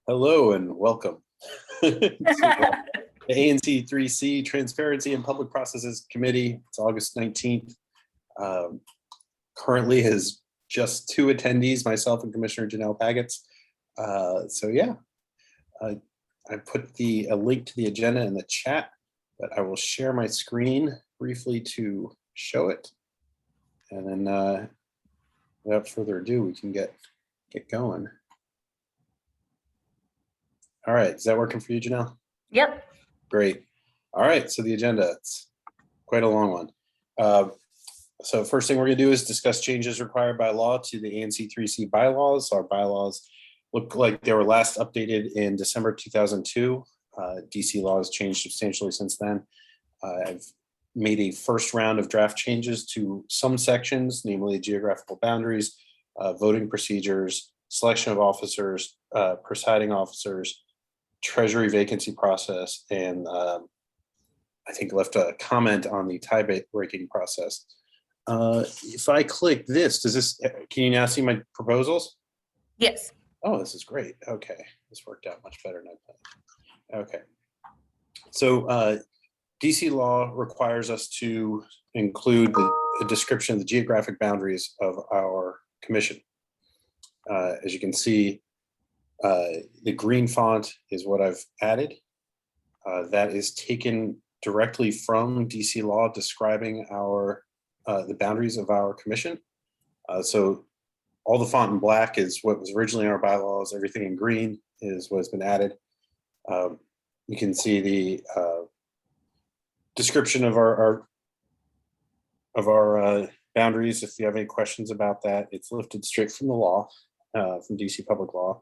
Hello and welcome to the ANC 3C Transparency and Public Processes Committee. It's August 19th. Currently has just two attendees, myself and Commissioner Janelle Pagets. I put a link to the agenda in the chat, but I will share my screen briefly to show it. And then without further ado, we can get going. All right, is that working for you, Janelle? Yep. Great. All right, so the agenda, it's quite a long one. So first thing we're gonna do is discuss changes required by law to the ANC 3C bylaws. Our bylaws look like they were last updated in December 2002. DC law has changed substantially since then. I've made a first round of draft changes to some sections, namely geographical boundaries, voting procedures, selection of officers, presiding officers, treasury vacancy process, and I think left a comment on the tie breaking process. If I click this, can you now see my proposals? Yes. Oh, this is great. Okay, this worked out much better than I thought. Okay, so DC law requires us to include the description of the geographic boundaries of our commission. As you can see, the green font is what I've added. That is taken directly from DC law describing the boundaries of our commission. So all the font in black is what was originally in our bylaws. Everything in green is what has been added. You can see the description of our boundaries. If you have any questions about that, it's lifted straight from the law, from DC public law.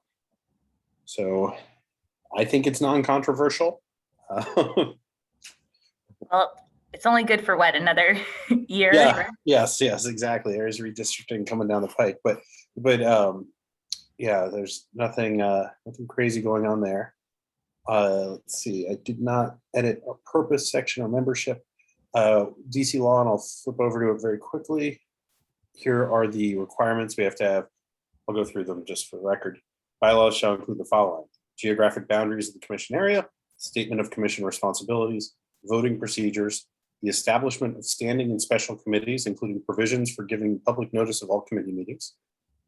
So I think it's non-controversial. Well, it's only good for what, another year? Yeah, yes, exactly. There is redistricting coming down the pike, but yeah, there's nothing crazy going on there. Let's see, I did not edit a purpose section or membership. DC law, and I'll flip over to it very quickly. Here are the requirements we have to have. I'll go through them just for the record. Bylaws shall include the following: geographic boundaries of the commission area, statement of commission responsibilities, voting procedures, the establishment of standing and special committees, including provisions for giving public notice of all committee meetings,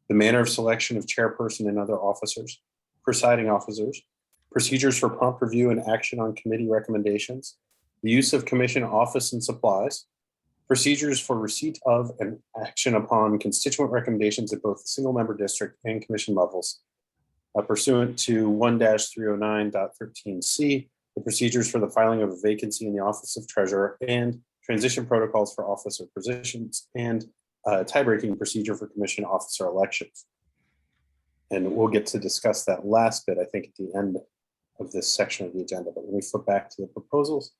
the manner of selection of chairperson and other officers, presiding officers, procedures for prompt review and action on committee recommendations, the use of commission office and supplies, procedures for receipt of and action upon constituent recommendations at both the single member district and commission levels. Pursuant to 1-309.13C, the procedures for the filing of a vacancy in the office of treasurer and transition protocols for officer positions, and tie-breaking procedure for commission officer elections. And we'll get to discuss that last bit, I think, at the end of this section of the agenda. But let me flip back to the proposals.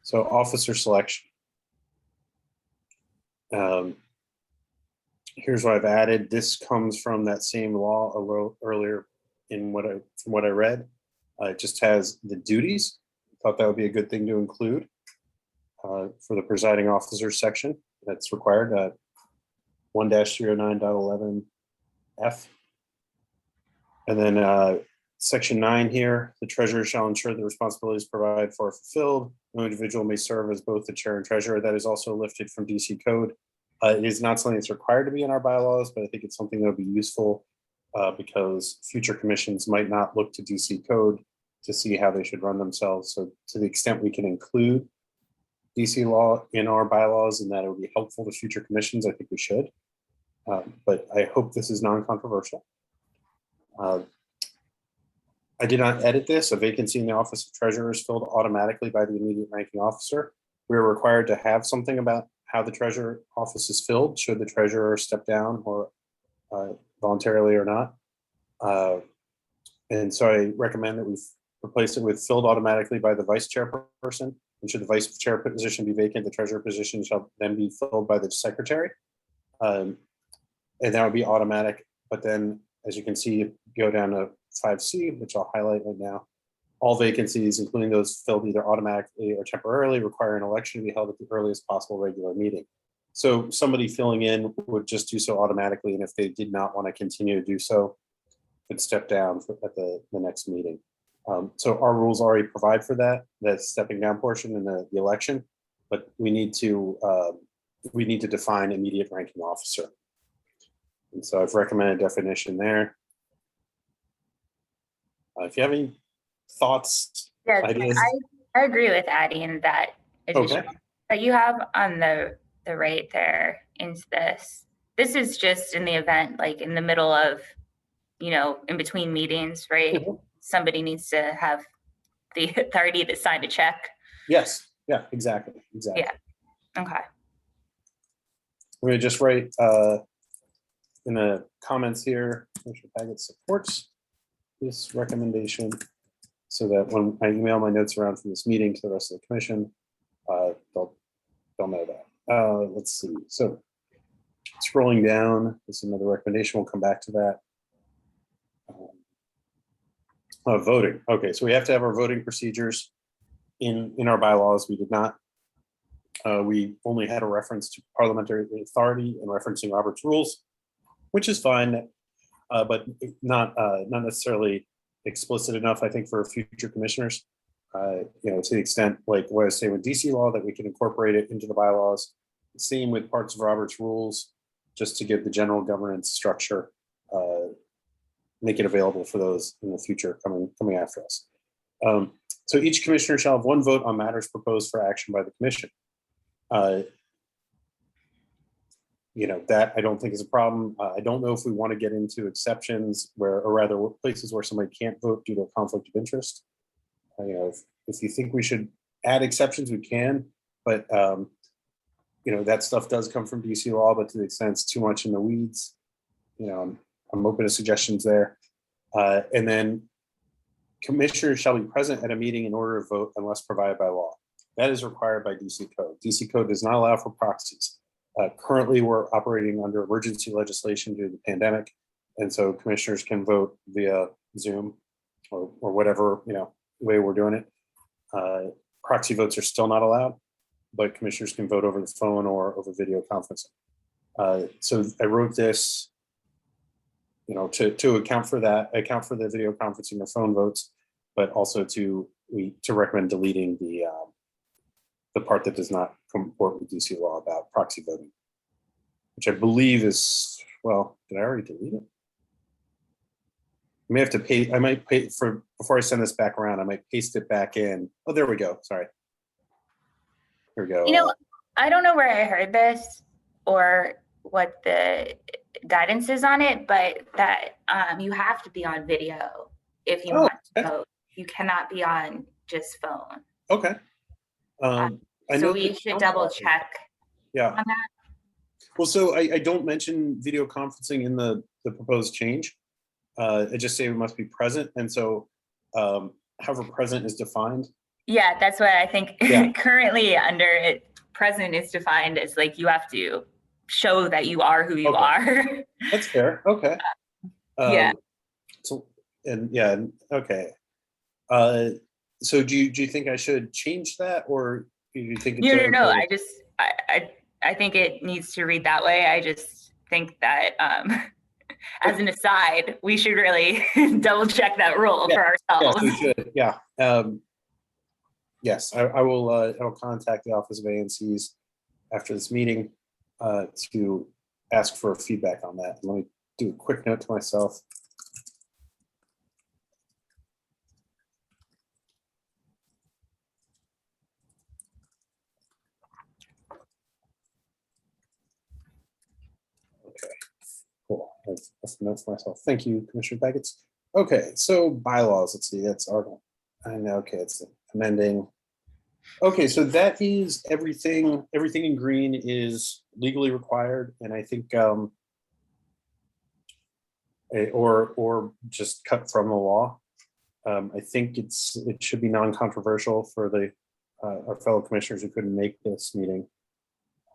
So officer selection. Here's what I've added. This comes from that same law a little earlier from what I read. It just has the duties. I thought that would be a good thing to include for the presiding officer section. That's required. 1-309.11F. And then section 9 here, the treasurer shall ensure the responsibilities provided for are fulfilled. No individual may serve as both the chair and treasurer. That is also lifted from DC code. It is not something that's required to be in our bylaws, but I think it's something that would be useful because future commissions might not look to DC code to see how they should run themselves. So to the extent we can include DC law in our bylaws and that it would be helpful to future commissions, I think we should. But I hope this is non-controversial. I did not edit this. A vacancy in the office of treasurer is filled automatically by the immediate ranking officer. We are required to have something about how the treasurer office is filled, should the treasurer step down or voluntarily or not. And so I recommend that we replace it with filled automatically by the vice chairperson. And should the vice chair position be vacant, the treasurer position shall then be filled by the secretary. And that would be automatic. But then, as you can see, go down to 5C, which I'll highlight right now. All vacancies, including those filled either automatically or temporarily, require an election to be held at the earliest possible regular meeting. So somebody filling in would just do so automatically, and if they did not want to continue to do so, could step down at the next meeting. So our rules already provide for that stepping down portion in the election, but we need to define immediate ranking officer. And so I've recommended a definition there. If you have any thoughts, Yeah, ideas. I agree with adding that additional Okay. that you have on the right there into this. This is just in the event, like in the middle of, in between meetings, right? Mhm. Somebody needs to have the authority to sign a check. Yes. Yeah, exactly. Yeah. Okay. I'm going to just write in the comments here, Commissioner Paget supports this recommendation so that when I email my notes around from this meeting to the rest of the commission, they'll know that. Let's see. So scrolling down, this is another recommendation. We'll come back to that. Voting. Okay, so we have to have our voting procedures in our bylaws. We did not. We only had a reference to parliamentary authority and referencing Robert's rules, which is fine, but not necessarily explicit enough, I think, for future commissioners. To the extent, like what I was saying with DC law, that we can incorporate it into the bylaws. Same with parts of Robert's rules, just to give the general governance structure, make it available for those in the future coming after us. So each commissioner shall have one vote on matters proposed for action by the commission. That I don't think is a problem. I don't know if we want to get into exceptions or rather places where somebody can't vote due to a conflict of interest. If you think we should add exceptions, we can, but that stuff does come from DC law, but to the extent it's too much in the weeds, I'm open to suggestions there. And then commissioners shall be present at a meeting in order to vote unless provided by law. That is required by DC code. DC code does not allow for proxies. Currently, we're operating under emergency legislation due to the pandemic. And so commissioners can vote via Zoom or whatever, way we're doing it. Proxy votes are still not allowed, but commissioners can vote over the phone or over video conferencing. So I wrote this, to account for the video conferencing or phone votes, but also to recommend deleting the part that does not comport with DC law about proxy voting, which I believe is, well, did I already delete it? I may have to pay. I might pay for before I send this back around. I might paste it back in. Oh, there we go. Sorry. Here we go. I don't know where I heard this or what the guidance is on it, but that you have to be on video if you want to vote. You cannot be on just phone. Okay. So we should double check. Yeah. On that. Well, so I don't mention video conferencing in the proposed change. I just say we must be present, and so however present is defined. Yeah, that's what I think. Yeah. Currently under it, present is defined as like you have to show that you are who you are. That's fair. Okay. Yeah. So okay. So do you think I should change that, or do you think it's No. I think it needs to read that way. I just think that as an aside, we should really double check that rule for ourselves. Yes, we should. Yeah. Yes, I will contact the Office of ANCs after this meeting to ask for feedback on that. Let me do a quick note to myself. Okay, cool. That's the note for myself. Thank you, Commissioner Paget. Okay, so bylaws. Let's see. That's our. I know. Okay, it's amending. Okay, so that is everything. Everything in green is legally required, and I think, or just cut from the law. I think it should be non-controversial for our fellow commissioners who couldn't make this meeting.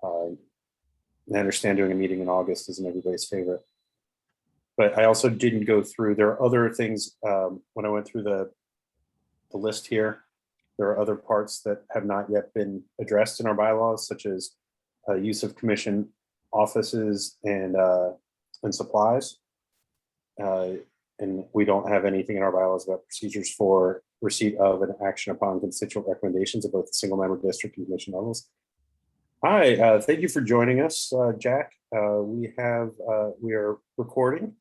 I understand doing a meeting in August isn't everybody's favorite, but I also didn't go through. There are other things when I went through the list here. There are other parts that have not yet been addressed in our bylaws, such as use of commission offices and supplies. And and we don't have anything in our bylaws about procedures for receipt of an action upon constituent recommendations at both the single member district and commission levels. Hi, thank you for joining us, Jack. We are recording.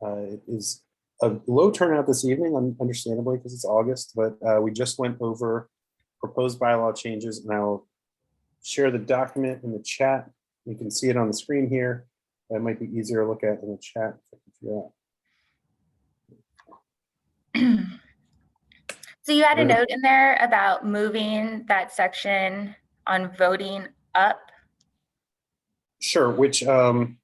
It is a low turnout this evening, understandably, because it's August, but we just went over proposed bylaw changes, and I'll share the document in the chat. You can see it on the screen here. That might be easier to look at in the chat. So you had a note in there about moving that section on voting up. Sure, which the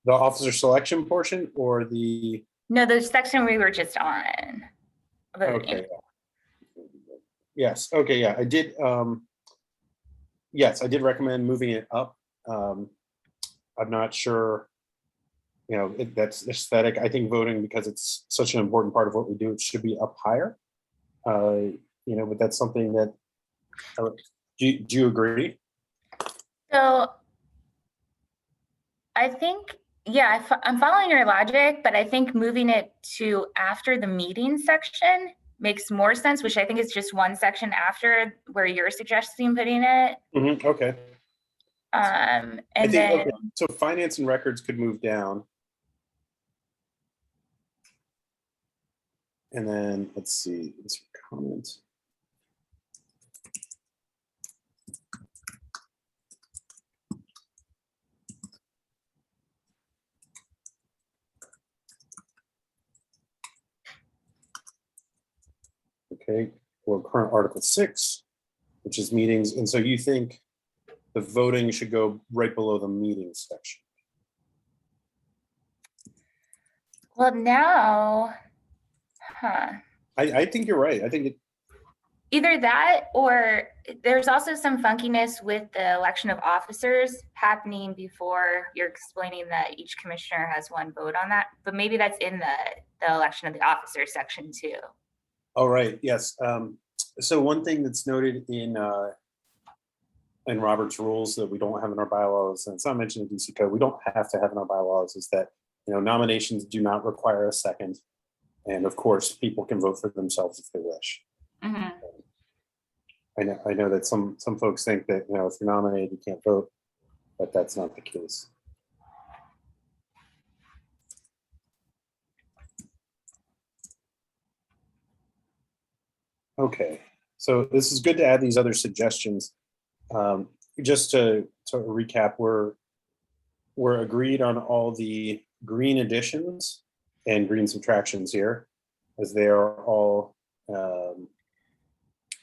officer selection portion or the No, the section we were just on. Voting. Okay. Yes. Okay. Yeah, I did. Yes, I did recommend moving it up. I'm not sure. You know, that's aesthetic. I think voting, because it's such an important part of what we do, it should be up higher. You know, but that's something that. Do you agree? So I think, yeah, I'm following your logic, but I think moving it to after the meeting section makes more sense, which I think is just one section after where you're suggesting putting it. Mm-hmm. Okay. And then, okay. So finance and records could move down. And then let's see, insert comments. Okay, or current Article 6, which is meetings. And so you think the voting should go right below the meetings section? well, now, I think you're right. I think it. Either that, or there's also some funkiness with the election of officers happening before you're explaining that each commissioner has one vote on that, but maybe that's in the election of the officers section too. Oh, right. Yes. So one thing that's noted in Robert's rules that we don't have in our bylaws, and it's not mentioned in DC code, we don't have to have in our bylaws, is that, you know, nominations do not require a second. And of course, people can vote for themselves if they wish. Mm-hmm. I know that some folks think that, you know, if you're nominated, you can't vote, but that's not the case. Okay, so this is good to add these other suggestions. Just to recap, we're agreed on all the green additions and green subtractions here, as they are all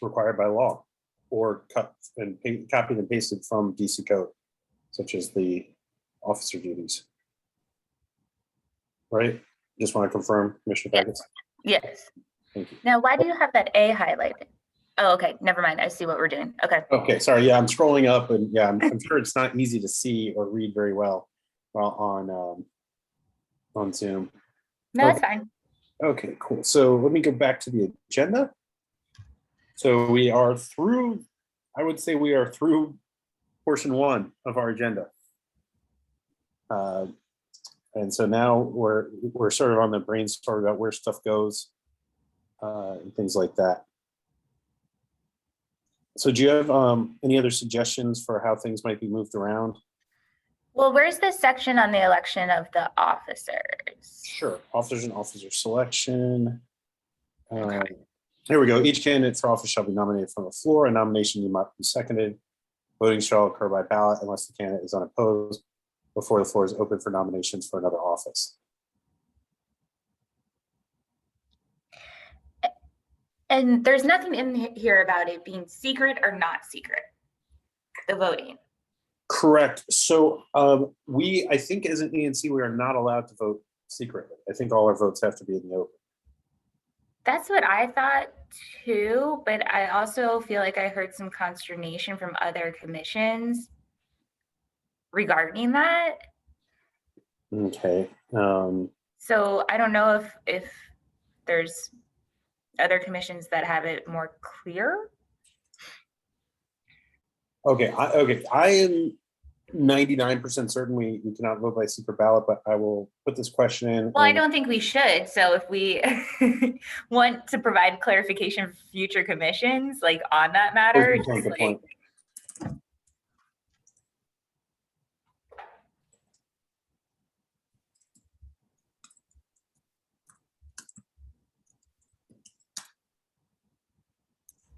required by law or copied and pasted from DC code, such as the officer duties. Right? Just want to confirm, Commissioner Baggett? Yes. Thank you. Now, why do you have that A highlighted? Oh, okay. Never mind. I see what we're doing. Okay. Okay. Sorry. Yeah, I'm scrolling up, and yeah, I'm sure it's not easy to see or read very well while on Zoom. No, that's fine. Okay, cool. So let me go back to the agenda. So we are through, I would say we are through portion 1 of our agenda. And so now we're sort of on the brainstorm about where stuff goes and things like that. So do you have any other suggestions for how things might be moved around? Well, where's this section on the election of the officers? Sure, officers and officer selection. Here we go. Each candidate for office shall be nominated from the floor. A nomination must be seconded. Voting shall occur by ballot unless the candidate is unopposed before the floor is open for nominations for another office. And there's nothing in here about it being secret or not secret, the voting. Correct. So I think as an ANC, we are not allowed to vote secretly. I think all our votes have to be in the open. That's what I thought too, but I also feel like I heard some consternation from other commissions regarding that. Okay. So I don't know if there's other commissions that have it more clear. Okay. I am 99% certain we cannot vote by secret ballot, but I will put this question in. Well, I don't think we should. So if we want to provide clarification for future commissions, like on that matter, Good point, just good point.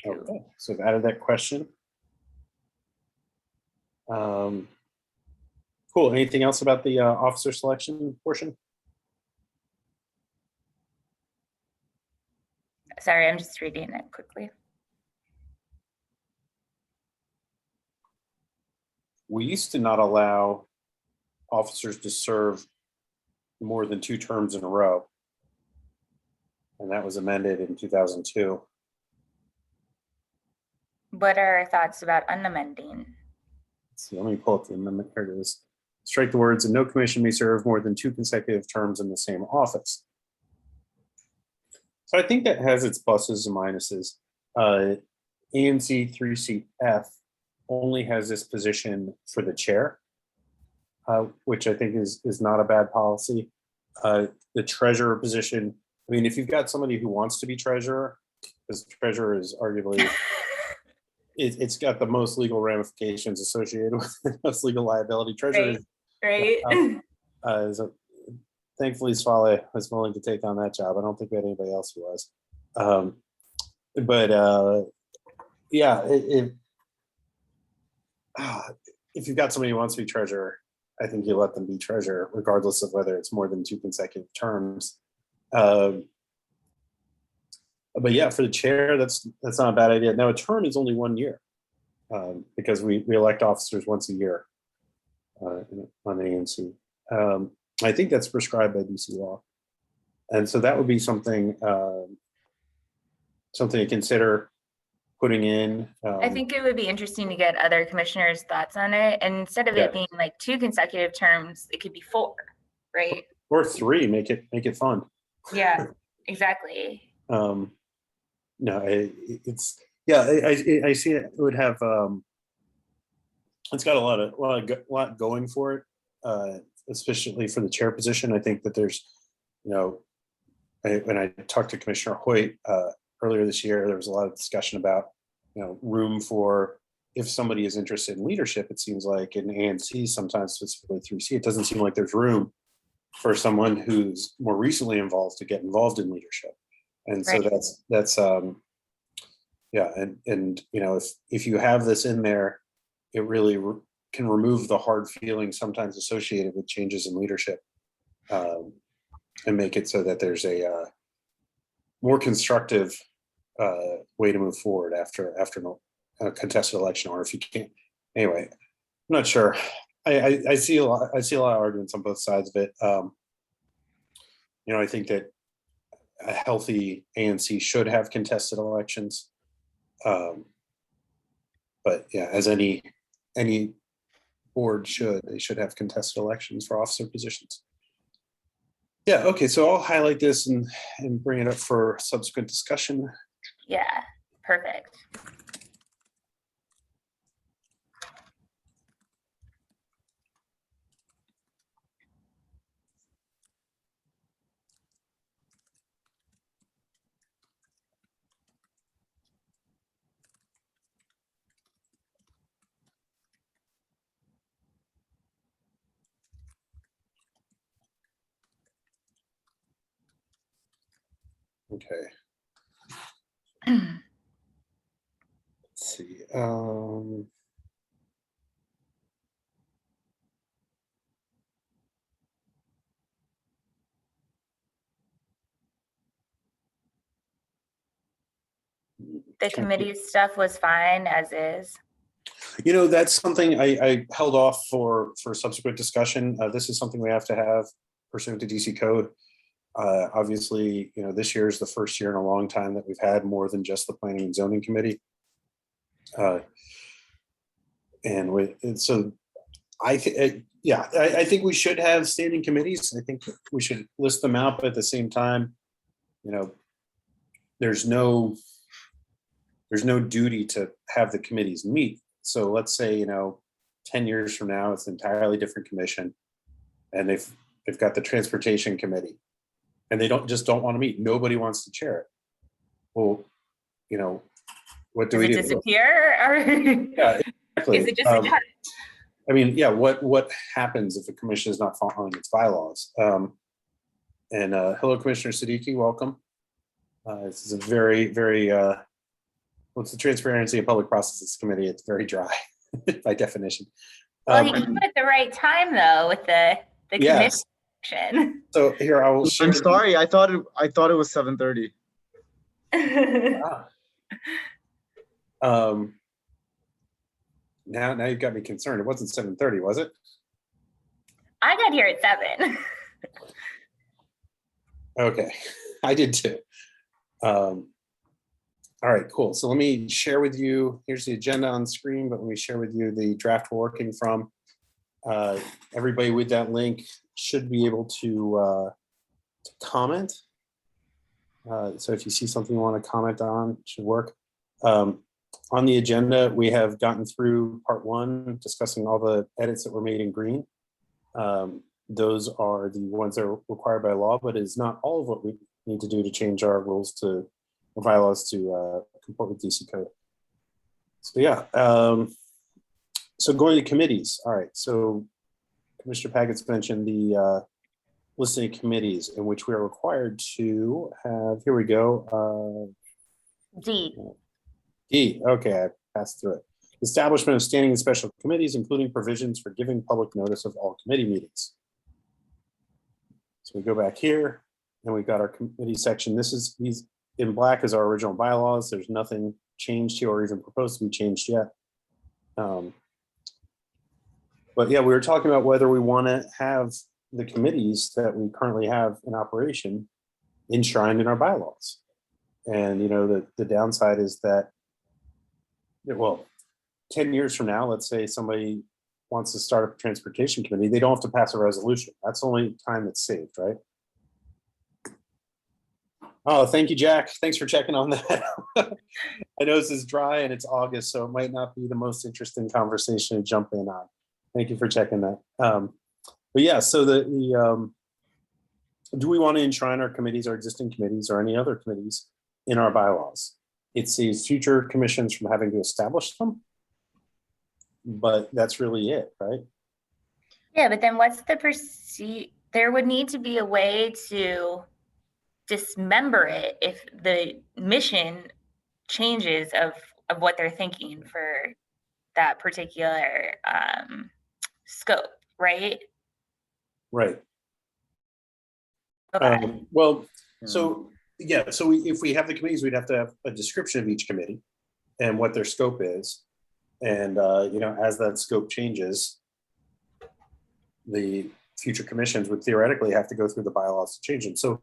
Okay, so I've added that question. Cool. Anything else about the officer selection portion? sorry, I'm just reading it quickly. We used to not allow officers to serve more than 2 terms in a row. And that was amended in 2002. What are our thoughts about unamending? So let me pull up the amendment. Here it is. Strike the words, and no commission may serve more than 2 consecutive terms in the same office. So I think that has its pluses and minuses. ANC 3-seat F only has this position for the chair, which I think is not a bad policy. The treasurer position, I mean, if you've got somebody who wants to be treasurer, because treasurer is arguably, it's got the most legal ramifications associated with the most legal liability. Treasurer right. Thankfully, Swale was willing to take on that job. I don't think we had anybody else who was. Yeah, if you've got somebody who wants to be treasurer, I think you let them be treasurer, regardless of whether it's more than 2 consecutive terms. But yeah, for the chair, that's not a bad idea. Now, a term is only 1 year because we elect officers once a year on the ANC. I think that's prescribed by DC law, and so that would be something to consider putting in. I think it would be interesting to get other commissioners' thoughts on it. And instead of it being like 2 consecutive terms, it could be 4, right? Or 3, make it fun. Yeah, exactly. No, it's I see it would have it's got a lot going for it, especially for the chair position. I think that there's, when I talked to Commissioner Hoyt earlier this year, there was a lot of discussion about, room for, if somebody is interested in leadership. It seems like in ANC, sometimes specifically 3C, it doesn't seem like there's room for someone who's more recently involved to get involved in leadership. And so that's yeah. And if you have this in there, it really can remove the hard feelings sometimes associated with changes in leadership, and make it so that there's a more constructive way to move forward after a contested election, or if you can't. Anyway, I'm not sure. I see a lot of arguments on both sides of it. I think that a healthy ANC should have contested elections. But yeah, as any board they should have contested elections for officer positions. Yeah, okay, so I'll highlight this and bring it up for subsequent discussion. Yeah, perfect. Okay. Let's see. The committee stuff was fine as is. That's something I held off for subsequent discussion. This is something we have to have pursuant to DC code. Obviously, this year is the first year in a long time that we've had more than just the planning and zoning committee. So I think we should have standing committees. I think we should list them out, but at the same time, there's no duty to have the committees meet. So let's say, 10 years from now, it's an entirely different commission, and they've got the transportation committee, and they don't want to meet. Nobody wants to chair it. Well, you know, what do Does we it do? disappear, or Yeah, exactly. is it just a I mean, yeah, what happens if a commission is not following its bylaws? Hello, Commissioner Siddiqui, welcome. This is a very, very, what's the Transparency and Public Processes Committee? It's very dry by definition. Well, he came at the right time though with the Yes. commission. So here I will share. I'm sorry, I thought it was 7:30. Now you've got me concerned. It wasn't 7:30, was it? I got here at 7. Okay, I did too. All right, cool. So let me share with you, here's the agenda on screen, but let me share with you the draft we're working from. Everybody with that link should be able to comment. So if you see something you want to comment on, it should work. On the agenda, we have gotten through part 1, discussing all the edits that were made in green. Those are the ones that are required by law, but it is not all of what we need to do to change our rules to or bylaws to comport with DC code. So yeah, so going to committees. All right, so Commissioner Paggett's mentioned the listing of committees in which we are required to have, here we go. D. D, okay, I passed through it. Establishment of standing and special committees, including provisions for giving public notice of all committee meetings. So we go back here and we've got our committee section. These in black is our original bylaws. There's nothing changed here or even proposed to be changed yet. But yeah, we were talking about whether we want to have the committees that we currently have in operation enshrined in our bylaws. And you know, the downside is that, well, 10 years from now, let's say somebody wants to start up a transportation committee, they don't have to pass a resolution. That's the only time that's saved, right? Oh, thank you, Jack. Thanks for checking on that. I know this is dry and it's August, so it might not be the most interesting conversation to jump in on. Thank you for checking that. But yeah, so do we want to enshrine our committees, our existing committees, or any other committees in our bylaws? It saves future commissions from having to establish them, but that's really it, right? Yeah, but then what's the there would need to be a way to dismember it if the mission changes of what they're thinking for that particular scope, right? Right. Okay. Well, so yeah, so if we have the committees, we'd have to have a description of each committee and what their scope is. And, you know, as that scope changes, the future commissions would theoretically have to go through the bylaws to change them. So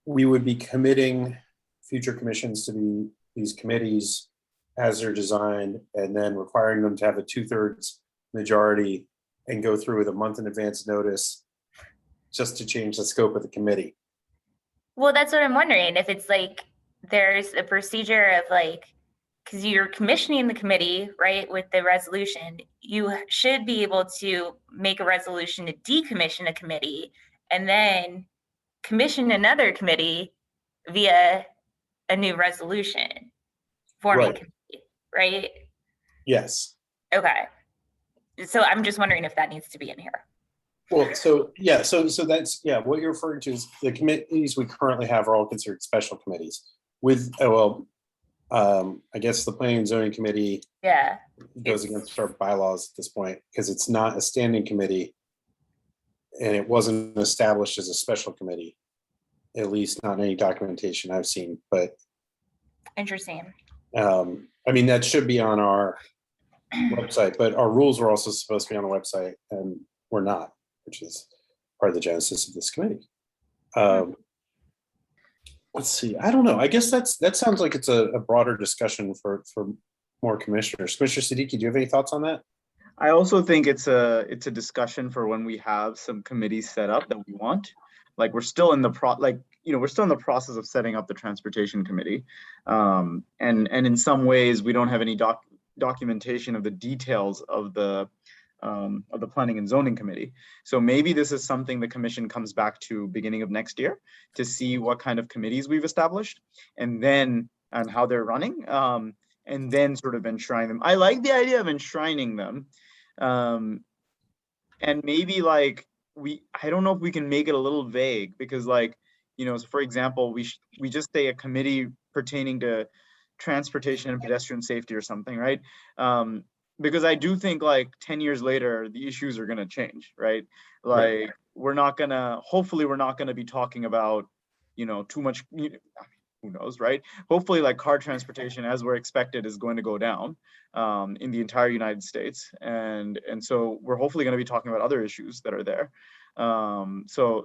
we would be committing future commissions to be these committees as they're designed, and then requiring them to have a 2/3 majority and go through with a month in advance notice just to change the scope of the committee. Well, that's what I'm wondering. If it's like there's a procedure of like, because you're commissioning the committee, right, with the resolution, you should be able to make a resolution to decommission a committee and then commission another committee via a new resolution forming committee, right? Yes. Okay. So I'm just wondering if that needs to be in here. Well, so yeah, so that's, yeah, what you're referring to is the committees we currently have are all considered special committees with, I guess the Planning and Zoning Committee goes against our bylaws at this point because it's not a standing committee and it wasn't established as a special committee, at least not in any documentation I've seen. But interesting. I mean, that should be on our website, but our rules were also supposed to be on the website and we're not, which is part of the genesis of this committee. Let's see. I don't know. I guess that sounds like it's a broader discussion for more commissioners. Commissioner Siddiqui, do you have any thoughts on that? I also think it's a discussion for when we have some committees set up that we want. Like we're still in the process of setting up the transportation committee, and in some ways we don't have any documentation of the details of the Planning and Zoning Committee. So maybe this is something the commission comes back to beginning of next year to see what kind of committees we've established and how they're running, and then sort of enshrine them. I like the idea of enshrining them. And maybe like I don't know if we can make it a little vague, because like, so for example, we just say a committee pertaining to transportation and pedestrian safety or something, right? Because I do think like 10 years later, the issues are going to change, right? Like hopefully we're not going to be talking about, too much, who knows, right? Hopefully like car transportation, as we're expected, is going to go down in the entire United States. And so we're hopefully going to be talking about other issues that are there. So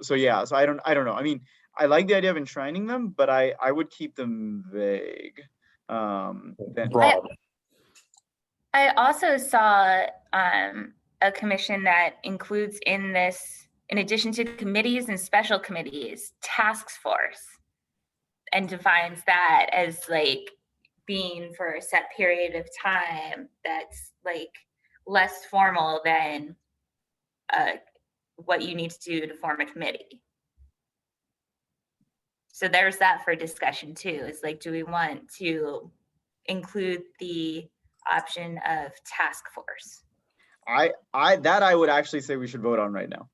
I don't know. I mean, I like the idea of enshrining them, but I would keep them vague. Broad. I also saw a commission that includes in this, in addition to committees and special committees, task force, and defines that as like being for a set period of time that's like less formal than what you need to do to form a committee. So there's that for discussion too. It's like, do we want to include the option of task force? I would actually say we should vote on right now.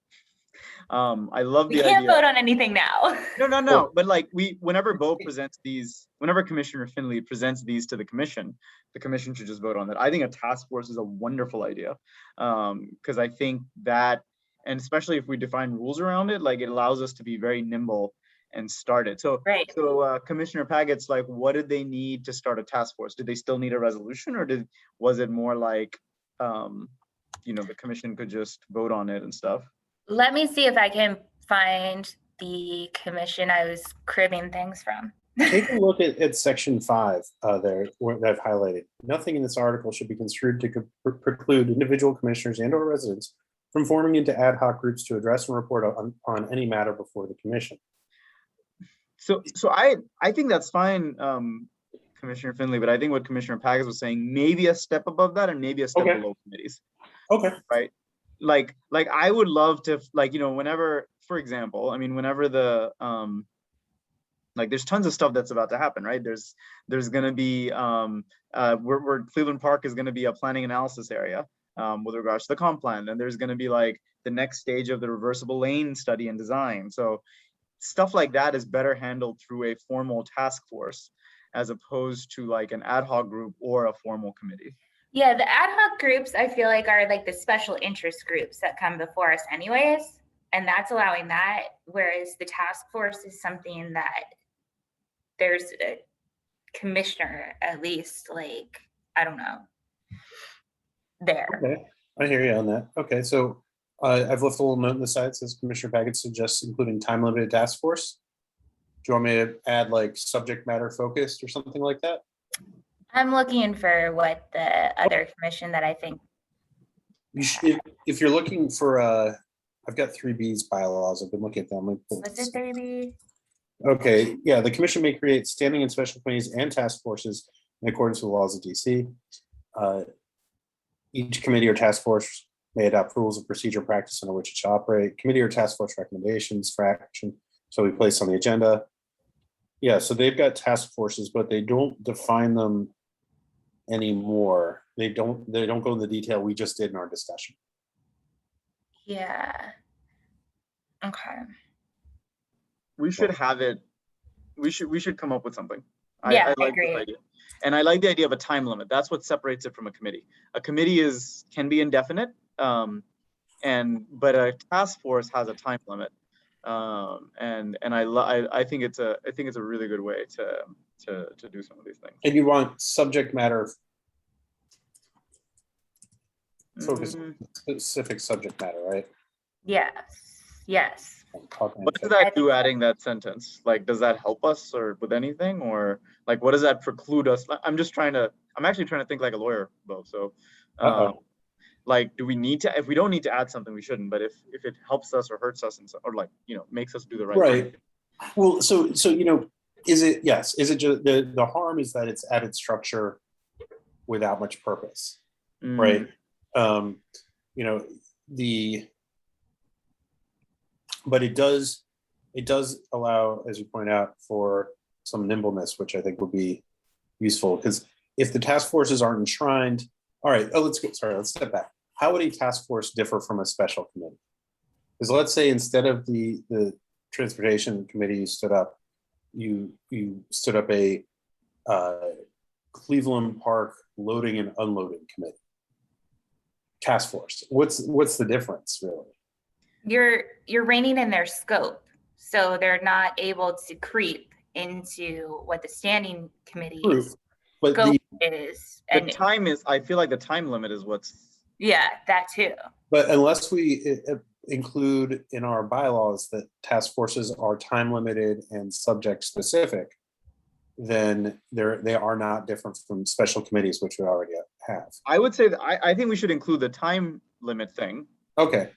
I love the idea. We can't vote on anything now. No. But like whenever Commissioner Finley presents these to the commission should just vote on that. I think a task force is a wonderful idea, because I think that, and especially if we define rules around it, like it allows us to be very nimble and start it. So, right. So Commissioner Paggett's like, what did they need to start a task force? Did they still need a resolution, or was it more like, the commission could just vote on it and stuff? Let me see if I can find the commission I was cribbing things from. Take a look at section 5 there, that I've highlighted. Nothing in this article should be construed to preclude individual commissioners and/or residents from forming into ad hoc groups to address and report on any matter before the commission. So I think that's fine, Commissioner Finley, but I think what Commissioner Paggett was saying, maybe a step above that and maybe a step below committees. Okay. Right. Like I would love to, whenever, for example, I mean, whenever the there's tons of stuff that's about to happen, right? There's going to be where Cleveland Park is going to be a planning analysis area with regards to the comp plan, and there's going to be like the next stage of the reversible lane study and design. So stuff like that is better handled through a formal task force as opposed to like an ad hoc group or a formal committee. Yeah, the ad hoc groups I feel like are like the special interest groups that come before us anyways, and that's allowing that, whereas the task force is something that there's a commissioner, at least, like, I don't know, there. Okay, I hear you on that. Okay, so I've left a little note on the side that says Commissioner Paggett suggests including time-limited task force. Do you want me to add like subject matter focused or something like that? I'm looking for what the other commission that I think. You should, if you're looking for, I've got 3B's bylaws. I've been looking at them. Was it 3B? Okay, yeah, the commission may create standing and special committees and task forces in accordance with the laws of DC. Each committee or task force may adopt rules of procedure practice under which it shall operate. Committee or task force recommendations for action shall be placed on the agenda. Yeah, so they've got task forces, but they don't define them anymore. They don't go into the detail we just did in our discussion. Yeah. Okay. We should have it. We should come up with something. Yeah, I like agree. this idea. And I like the idea of a time limit. That's what separates it from a committee. A committee can be indefinite, but a task force has a time limit. And I think it's a really good way to do some of these things. And you want subject matter focus, specific subject matter, right? Yes. What does that do, adding that sentence? Like, does that help us or with anything, or like, what does that preclude us? I'm actually trying to think like a lawyer, though. So, like, do we need to? If we don't need to add something, we shouldn't. But if it helps us or hurts us, or like, makes us do the right thing. Well, so is it? Yes. Is it just the harm is that it's added structure without much purpose, Mm. right? But it does allow, as you point out, for some nimbleness, which I think would be useful, because if the task forces aren't enshrined, all right, let's step back. How would a task force differ from a special committee? Because let's say instead of the transportation committee you stood up, you stood up a Cleveland Park loading and unloading committee task force. What's the difference, really? You're reining in their scope, so they're not able to creep into what the standing committee's But scope is. The And time is, I feel like the time limit is what's. yeah, that too. But unless we include in our bylaws that task forces are time limited and subject specific, then they are not different from special committees, which we already have. I would say that I think we should include the time limit thing. Okay.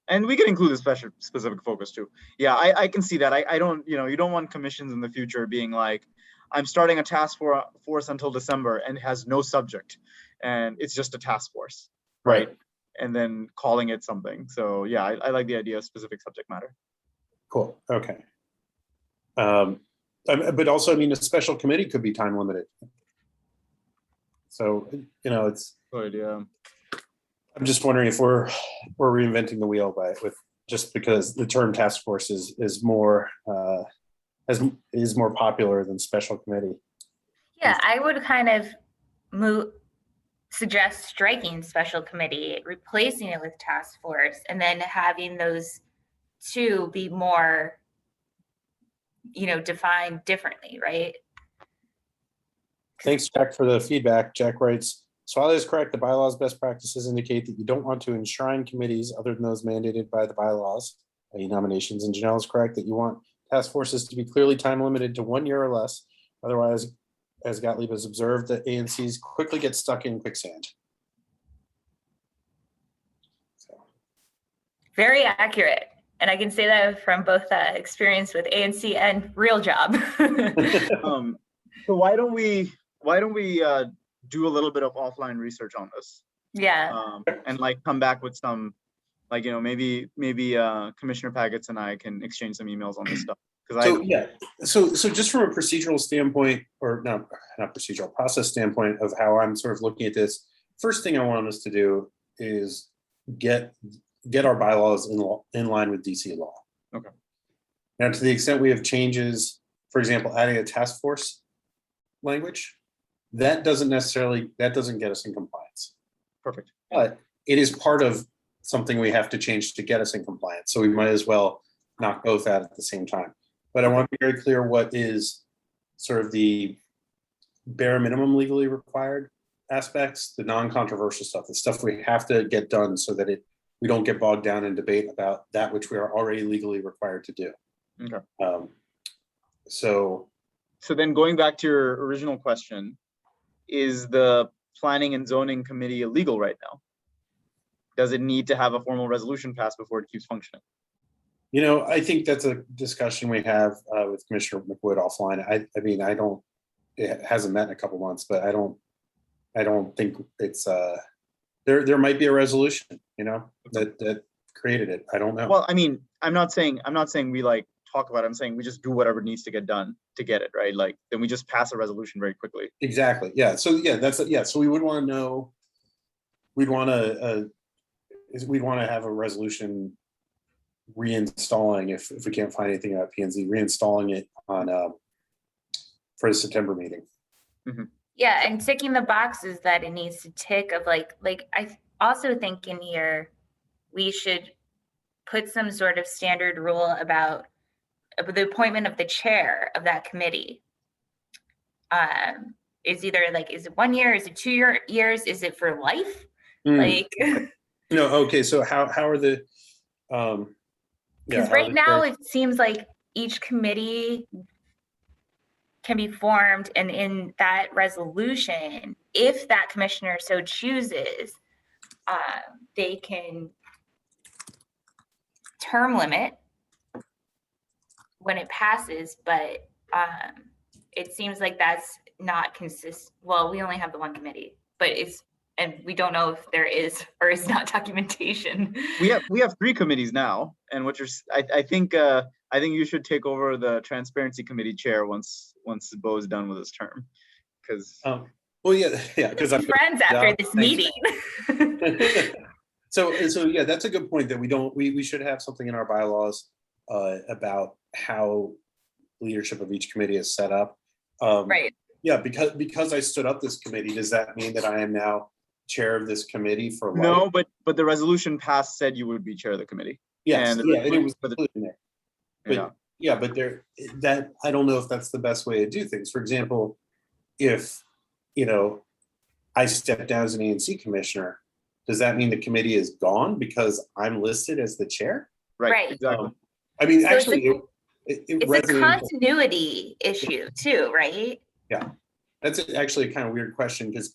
And we can include the specific focus too. Yeah, I can see that. I don't, you don't want commissions in the future being like, I'm starting a task force until December and has no subject, and it's just a task force, right? And then calling it something. So yeah, I like the idea of specific subject matter. Cool. Okay. But also, I mean, a special committee could be time limited. So it's Good. Yeah. I'm just wondering if we're reinventing the wheel just because the term task force is more popular than special committee. Yeah, I would kind of suggest striking special committee, replacing it with task force, and then having those two be more, defined differently, right? Thanks, Jack, for the feedback. Jack writes, Swiley is correct. The bylaws best practices indicate that you don't want to enshrine committees other than those mandated by the bylaws, i.e. nominations. And Janelle is correct that you want task forces to be clearly time limited to 1 year or less. Otherwise, as Gottlieb has observed, the ANCs quickly get stuck in quicksand. So. Very accurate. And I can say that from both experience with ANC and real job. So why don't we do a little bit of offline research on this? Yeah. And like come back with some, like, maybe Commissioner Paggets and I can exchange some emails on this stuff. So just from a procedural standpoint, or not procedural, process standpoint of how I'm sort of looking at this, first thing I want us to do is get our bylaws in line with DC law. Okay. Now, to the extent we have changes, for example, adding a task force language, that doesn't get us in compliance. Perfect. But it is part of something we have to change to get us in compliance. So we might as well knock both out at the same time. But I want to be very clear what is sort of the bare minimum legally required aspects, the non-controversial stuff, the stuff we have to get done so that we don't get bogged down in debate about that which we are already legally required to do. Okay. So then going back to your original question, is the Planning and Zoning Committee illegal right now? Does it need to have a formal resolution passed before it keeps functioning? I think that's a discussion we have with Commissioner McWood offline. I mean, it hasn't met in a couple months, but I don't think it's there might be a resolution, that created it. I don't know. Well, I mean, I'm not saying we like talk about it. I'm saying we just do whatever needs to get done to get it, right? Like, then we just pass a resolution very quickly. Exactly. Yeah. So yeah, so we would want to know, we'd want to have a resolution reinstalling, if we can't find anything about PNZ, reinstalling it on for the September meeting. Mm-hmm. Yeah, and ticking the boxes that it needs to tick of like I also think in here we should put some sort of standard rule about the appointment of the chair of that committee. Is either like, is it 1 year? Is it 2 years? Is it for life? Like, no. Okay. So how are the because right now it seems like each committee can be formed, and in that resolution, if that commissioner so chooses, they can term limit when it passes, but it seems like that's not consistent. Well, we only have the one committee, but and we don't know if there is or is not documentation. We have 3 committees now, and what I think you should take over the transparency committee chair once Bo is done with his term, because well, yeah, because I'm friends after this meeting. So yeah, that's a good point, that we should have something in our bylaws about how leadership of each committee is set up. Right. Yeah, because I stood up this committee, does that mean that I am now chair of this committee for life? no, but the resolution passed said you would be chair of the committee. Yes, and yeah, and it was for the, included in there. But yeah, but that I don't know if that's the best way to do things. For example, if I step down as an ANC commissioner, does that mean the committee is gone because I'm listed as the chair? Right. Exactly. I mean, So actually, it's a resonated. continuity issue too, right? Yeah, that's actually a kind of weird question, because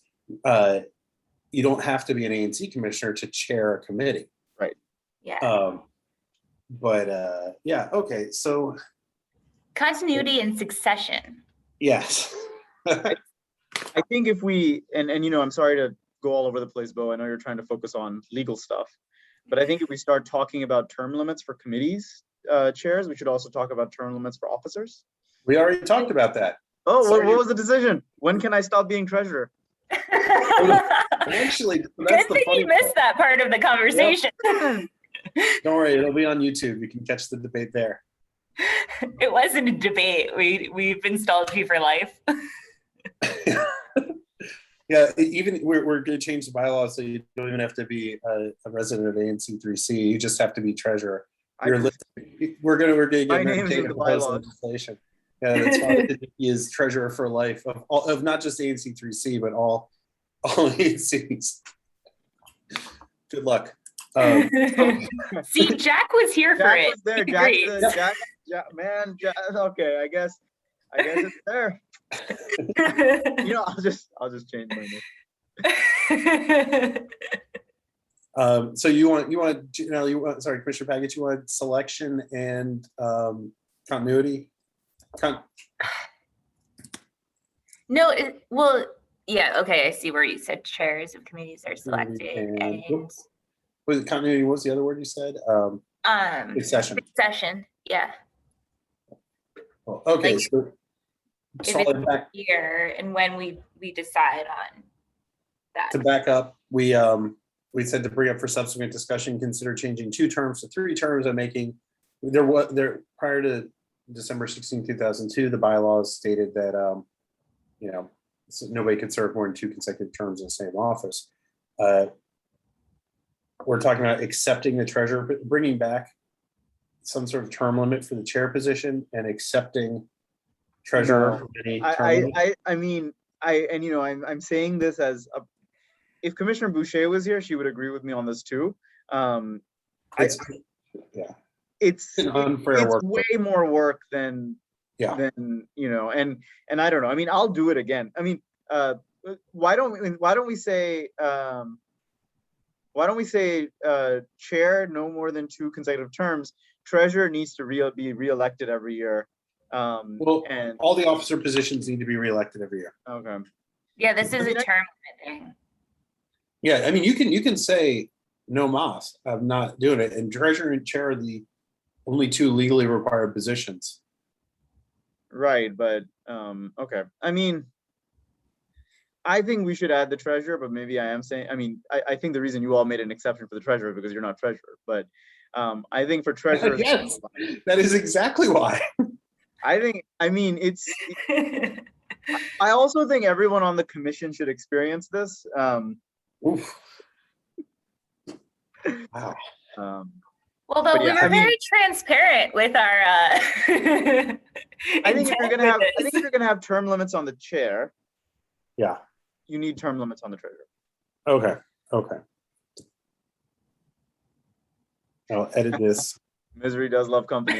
you don't have to be an ANC commissioner to chair a committee. Right. Yeah. But yeah, okay, so Continuity and succession. yes. I think if we, and I'm sorry to go all over the place, Bo, I know you're trying to focus on legal stuff, but I think if we start talking about term limits for committees chairs, we should also talk about term limits for officers. We already talked about that. Oh, what was the decision? When can I stop being treasurer? Actually, that's Good thing you missed that part of the conversation. Yep. Don't worry, it'll be on YouTube. You can catch the debate there. It wasn't a debate. We've installed you for life. Yeah, even we're going to change the bylaws so you don't even have to be a resident of ANC 3C. You just have to be treasurer. We're going to My name is in the bylaws. Legislation. Yeah, that's why he is treasurer for life of not just ANC 3C, but all ANCs. Good luck. See, Jack was here for it. Was there. Jack, man. Okay, I guess it's there. I'll just change my name. So you want sorry, Commissioner Paget, you want selection and continuity? No, well, yeah, okay, I see where you said chairs of committees are selected and was it continuity? What was the other word you said? Succession. Succession, yeah. Well, okay, like, so if it's here and when we decide on that. To back up, we said to bring up for subsequent discussion, consider changing 2 terms to 3 terms and making there prior to December 16, 2002, the bylaws stated that so nobody could serve more than 2 consecutive terms in the same office. We're talking about accepting the treasurer, bringing back some sort of term limit for the chair position and accepting treasurer. I'm saying this as if Commissioner Boucher was here, she would agree with me on this too. It's unfair work. Way more work than and I don't know. I mean, I'll do it again. I mean, why don't we say chair no more than 2 consecutive terms, treasurer needs to be re-elected every year. And all the officer positions need to be re-elected every year. Okay. Yeah, this is a term limit thing. Yeah, I mean, you can say no mas. I'm not doing it. And treasurer and chair are the only 2 legally required positions. Right, but okay. I mean, I think we should add the treasurer, but maybe I am saying. I mean, I think the reason you all made an exception for the treasurer because you're not treasurer, but I think for treasurer, yes, that is exactly why. It's. I also think everyone on the commission should experience this. Oof. Wow. Well, though we were very transparent with our. I think if you're gonna have term limits on the chair, yeah, you need term limits on the treasurer. Okay. I'll edit this. Misery does love company.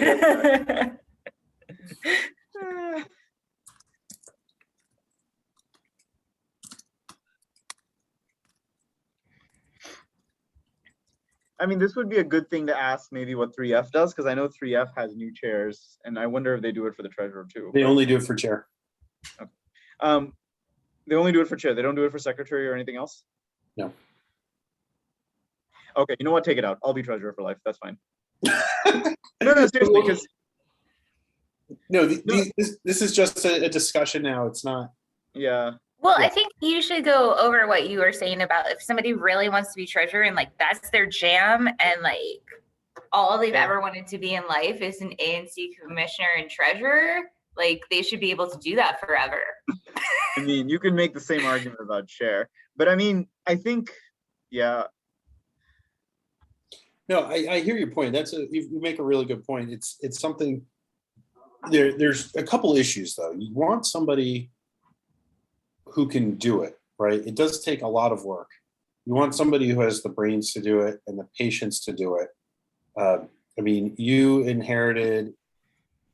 I mean, this would be a good thing to ask maybe what 3F does, because I know 3F has new chairs, and I wonder if they do it for the treasurer too. They only do it for chair. Okay. They only do it for chair. They don't do it for secretary or anything else? No. Okay, you know what? Take it out. I'll be treasurer for life. That's fine. No, seriously, because No, No. this is just a discussion now. It's not. yeah, Well, Yeah. I think you should go over what you were saying about if somebody really wants to be treasurer and like that's their jam and like all they've Yeah. ever wanted to be in life is an ANC commissioner and treasurer, like they should be able to do that forever. I mean, you can make the same argument about chair, but I mean, I think, yeah, No, I hear your point. You make a really good point. It's something. There's a couple issues though. You want somebody who can do it, right? It does take a lot of work. You want somebody who has the brains to do it and the patience to do it. I mean, you inherited,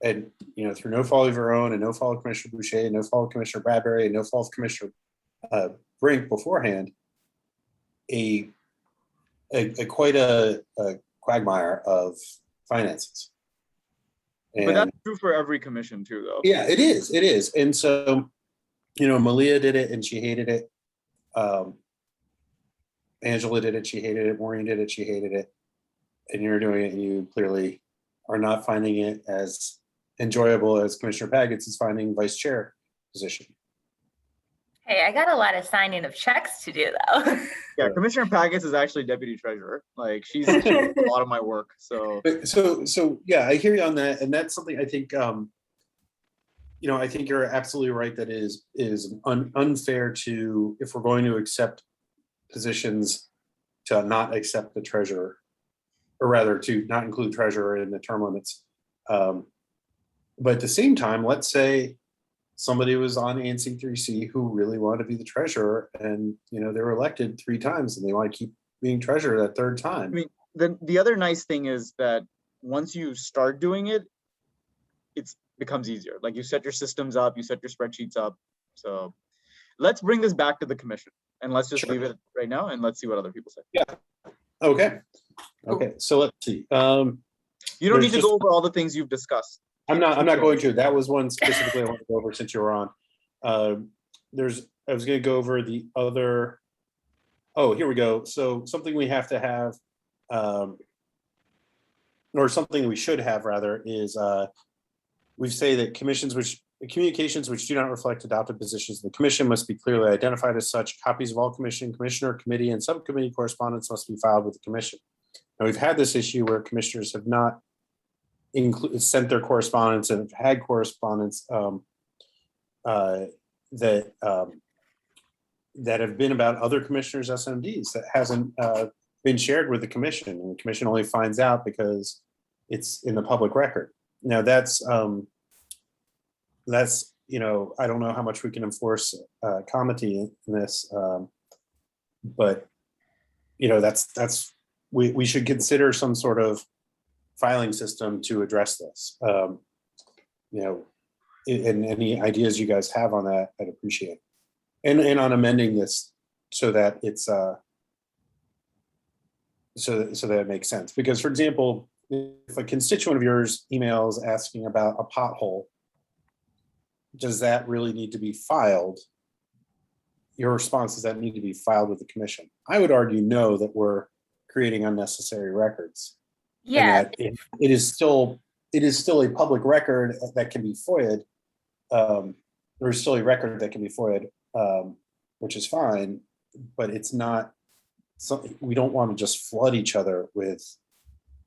and through no fault of your own, and no fault of Commissioner Boucher, no fault of Commissioner Bradbury, and no fault of Commissioner Brink beforehand, a quite a quagmire of finances. but that's true for every commission too, though. Yeah, it is. And so, Malia did it and she hated it. Angela did it, she hated it. Maureen did it, she hated it. And you're doing it and you clearly are not finding it as enjoyable as Commissioner Pagets is finding vice chair position. Hey, I got a lot of signing of checks to do though. Yeah, Commissioner Pagets is actually deputy treasurer. Like she does a lot of my work. So So yeah, I hear you on that, and that's something I think. I think you're absolutely right. That is unfair to, if we're going to accept positions, to not accept the treasurer, or rather to not include treasurer in the term limits. But at the same time, let's say somebody was on ANC 3C who really wanted to be the treasurer, and they were elected 3 times, and they want to keep being treasurer that 3rd time. I mean, the other nice thing is that once you start doing it, it becomes easier. Like you set your systems up, you set your spreadsheets up. So let's bring this back to the commission, and let's just Sure. leave it right now, and let's see what other people say. Yeah. Okay. So let's see. You don't need to There's go over all the things you've discussed. I'm not going to. That was one specifically I wanted to go over since you were on. I was going to go over the other. Oh, here we go. So something we have to have, or something we should have rather, is we say that communications which do not reflect adopted positions of the commission must be clearly identified as such. Copies of all commissioner, committee, and subcommittee correspondence must be filed with the commission. Now, we've had this issue where commissioners have not sent their correspondence and have had correspondence that have been about other commissioners' SMDs that hasn't been shared with the commission, and the commission only finds out because it's in the public record. Now that's I don't know how much we can enforce comity in this, but that's we should consider some sort of filing system to address this. And any ideas you guys have on that, I'd appreciate. And on amending this so that it's so that it makes sense. Because, for example, if a constituent of yours emails asking about a pothole, does that really need to be filed? Your response, does that need to be filed with the commission? I would argue no, that we're creating unnecessary records. Yeah. And that it is still a public record that can be FOIA'd. There's still a record that can be FOIA'd, which is fine, but it's not something. We don't want to just flood each other with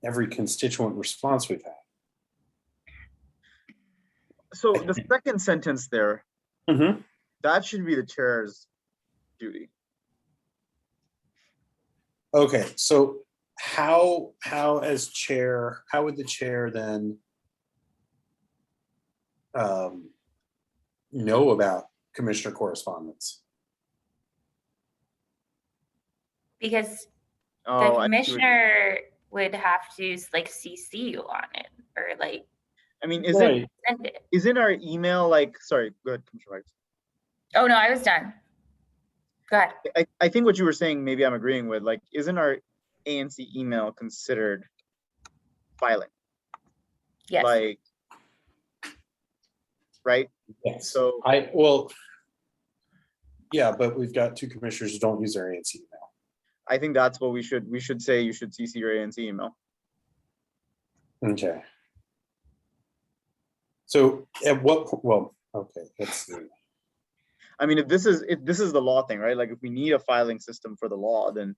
every constituent response we've had. So the second sentence there, Mm-hmm. that should be the chair's duty. Okay, so how as chair, how would the chair then know about commissioner correspondence? Because the Oh, I see what you- commissioner would have to like CC you on it or like I mean, Right. send it. isn't our email like, sorry, go ahead, Commissioner Wright. Oh no, I was done. Go ahead. I think what you were saying, maybe I'm agreeing with, like, isn't our ANC email considered filing? Yes. Like, right? Yes. So, Yeah, but we've got 2 commissioners who don't use their ANC email. I think that's what we should say. You should CC your ANC email. Okay. So at what, well, okay, let's see. I mean, if this is the law thing, right? Like if we need a filing system for the law, then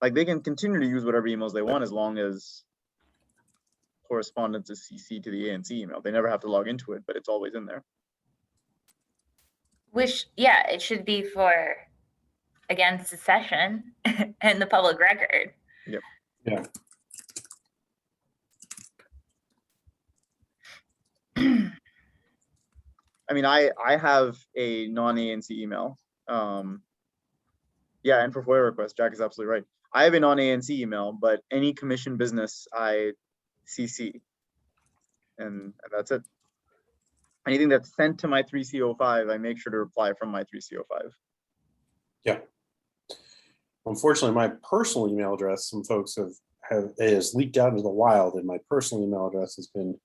like they can continue to use whatever emails they want as long as correspondence is CC to the ANC email. They never have to log into it, but it's always in there. Which, yeah, it should be for, again, secession and the public record. Yep. Yeah. I mean, I have a non-ANC email. Yeah, and for FOIA requests, Jack is absolutely right. I have a non-ANC email, but any commission business I CC, and that's it. Anything that's sent to my 3C05, I make sure to reply from my 3C05. Yeah. Unfortunately, my personal email address, some folks it has leaked out into the wild, and my personal email address has been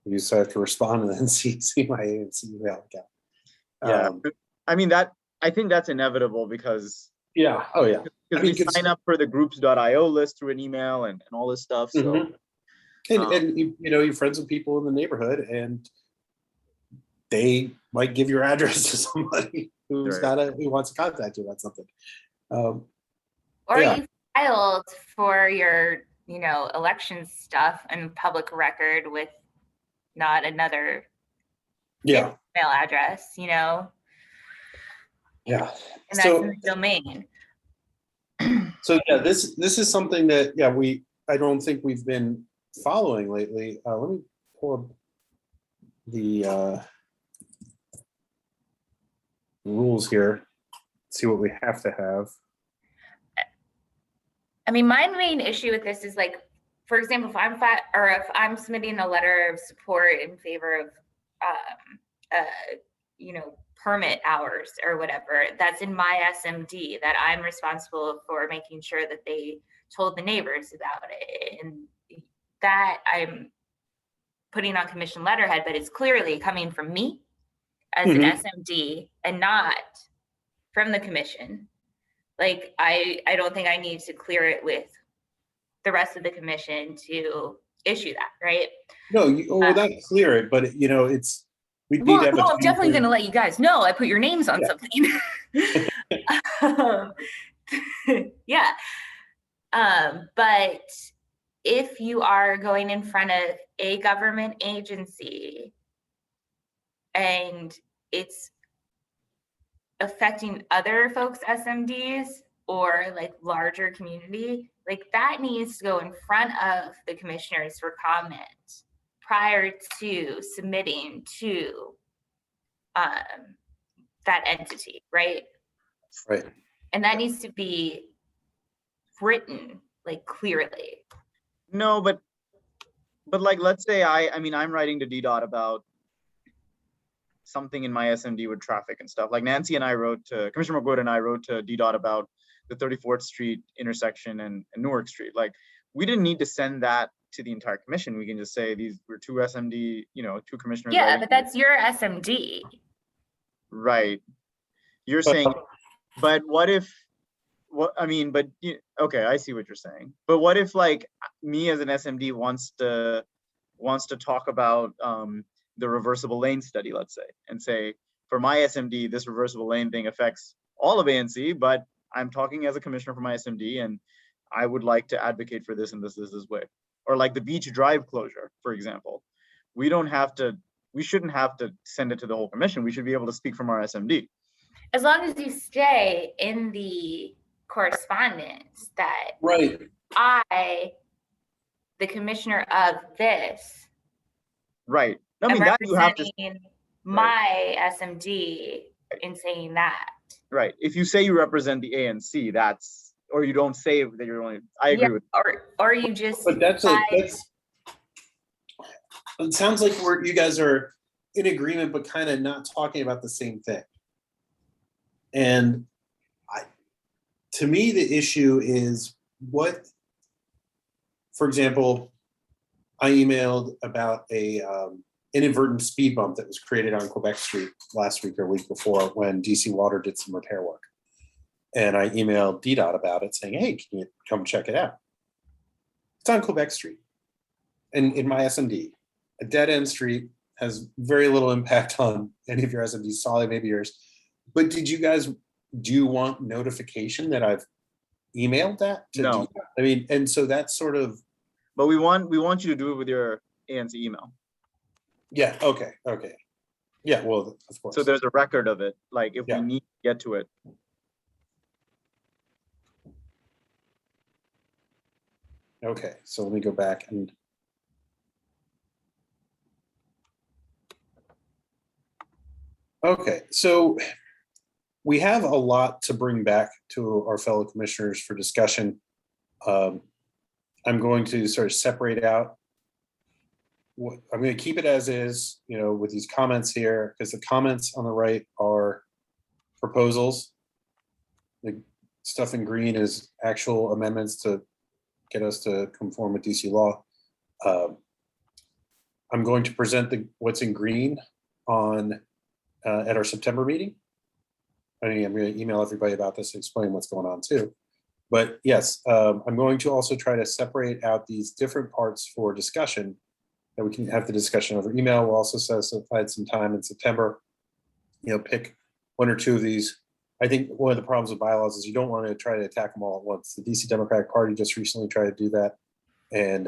used, so I have to respond and then CC my ANC email account. Yeah, I mean I think that's inevitable because yeah, oh yeah, because we sign up for the groups.io list through an email and all this stuff. So and you know, you're friends with people in the neighborhood, and they might give your address to somebody who's who wants to contact you about something. Or you filed for your, you know, election stuff and public record with not another email address, you know? Yeah. And that's in the domain. So yeah, this is something that, yeah, I don't think we've been following lately. Let me pull up the rules here, see what we have to have. I mean, my main issue with this is, like, for example, if I'm submitting a letter of support in favor of, you know, permit hours or whatever, that's in my SMD, that I'm responsible for making sure that they told the neighbors about it, and that I'm putting on commission letterhead, but it's clearly coming from me as an SMD and not from the commission. Like, I don't think I need to clear it with the rest of the commission to issue that, right? No, well, not clear it, but you know, we need to have I'm definitely going to let you guys know I put your names on something. Yeah. But if you are going in front of a government agency and it's affecting other folks' SMDs or like larger community, like that needs to go in front of the commissioners for comment prior to submitting to that entity, right? Right. And that needs to be written like clearly. No, but like, let's say I mean, I'm writing to DDOT about something in my SMD with traffic and stuff. Like Nancy and I wrote to, Commissioner McGood and I wrote to DDOT about the 34th Street intersection and Newark Street. Like, we didn't need to send that to the entire commission. We can just say these were 2 SMD, you know, 2 commissioners. Yeah, but that's your SMD. Right. You're saying, but what if, I mean, but okay, I see what you're saying. But what if, like, me as an SMD wants to talk about the reversible lane study, let's say, and say, for my SMD, this reversible lane thing affects all of ANC, but I'm talking as a commissioner for my SMD, and I would like to advocate for this and this way. Or like the Beach Drive closure, for example. We shouldn't have to send it to the whole commission. We should be able to speak from our SMD. As long as you stay in the correspondence that I, the commissioner of this, right. I mean, that you have to my SMD in saying that. Right. If you say you represent the ANC, that's, or you don't say that you're only, I agree with that. Or you just, but that's it sounds like you guys are in agreement, but kind of not talking about the same thing. And to me, the issue is what, for example, I emailed about a inadvertent speed bump that was created on Quebec Street last week or week before when DC Water did some repair work. And I emailed DDOT about it saying, hey, can you come check it out? It's on Quebec Street and in my SMD. A dead end street has very little impact on any of your SMDs, solid, maybe yours. But do you want notification that I've emailed that to No. DDOT? I mean, and so that's sort of, But we want you to do it with your ANC email. yeah, okay. Yeah, well, of course. So there's a record of it, like if Yeah. we need to get to it. Okay, so let me go back and. Okay, so we have a lot to bring back to our fellow commissioners for discussion. I'm going to sort of separate out. I'm going to keep it as is, with these comments here, because the comments on the right are proposals. The stuff in green is actual amendments to get us to conform with DC law. I'm going to present what's in green on at our September meeting. I mean, I'm going to email everybody about this and explain what's going on too. But yes, I'm going to also try to separate out these different parts for discussion that we can have the discussion over email. We'll also set aside some time in September, pick one or two of these. I think one of the problems with bylaws is you don't want to try to attack them all at once. The DC Democratic Party just recently tried to do that. And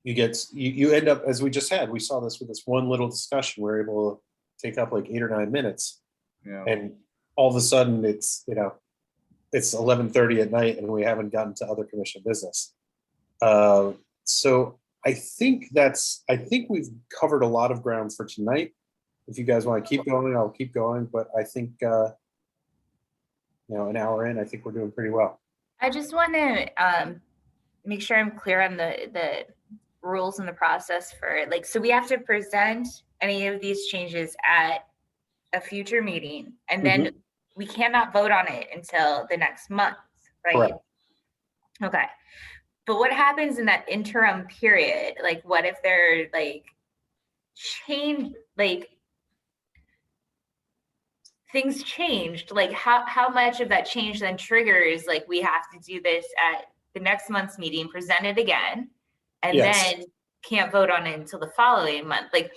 you end up, as we just had, we saw this with this one little discussion, we're able to take up like 8 or 9 minutes. Yeah. And all of a sudden it's 11:30 at night and we haven't gotten to other commission business. So I think we've covered a lot of ground for tonight. If you guys want to keep going, I'll keep going. But I think, an hour in, I think we're doing pretty well. I just want to make sure I'm clear on the rules and the process for so we have to present any of these changes at a future meeting, and then we cannot vote on it until the next month, right? Correct. Okay. But what happens in that interim period? Like, what if they're things changed? Like, how much of that change then triggers we have to do this at the next month's meeting, present it again, and then can't vote on it until the following month? Like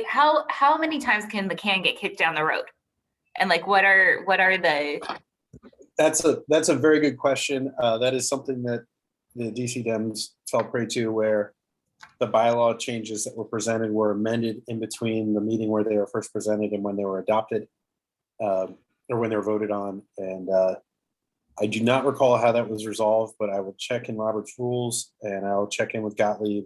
how many times can the can get kicked down the road? And what are the? That's a very good question. That is something that the DC Dems fell prey to, where the bylaw changes that were presented were amended in between the meeting where they were first presented and when they were adopted, or when they were voted on. And I do not recall how that was resolved, but I will check in Robert's rules and I'll check in with Gottlieb.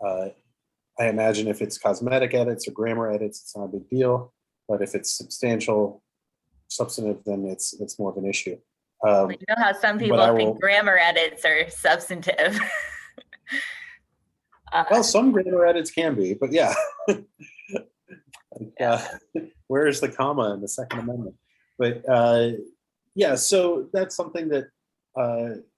I imagine if it's cosmetic edits or grammar edits, it's not a big deal. But if it's substantive, then it's more of an issue. You know how some people think grammar edits are substantive. Well, some grammar edits can be, but yeah. Where is the comma in the Second Amendment? But so that's something that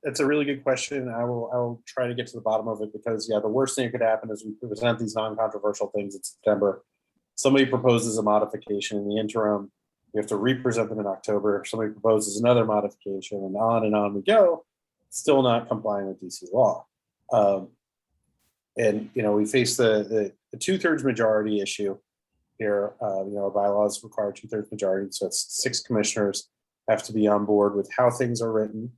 that's a really good question. I will try to get to the bottom of it, because the worst thing that could happen is we present these non-controversial things in September. Somebody proposes a modification in the interim. We have to re-present them in October. Somebody proposes another modification, and on we go. Still not complying with DC law. And we face the 2/3 majority issue here. Our bylaws require 2/3 majority, so it's 6 commissioners have to be on board with how things are written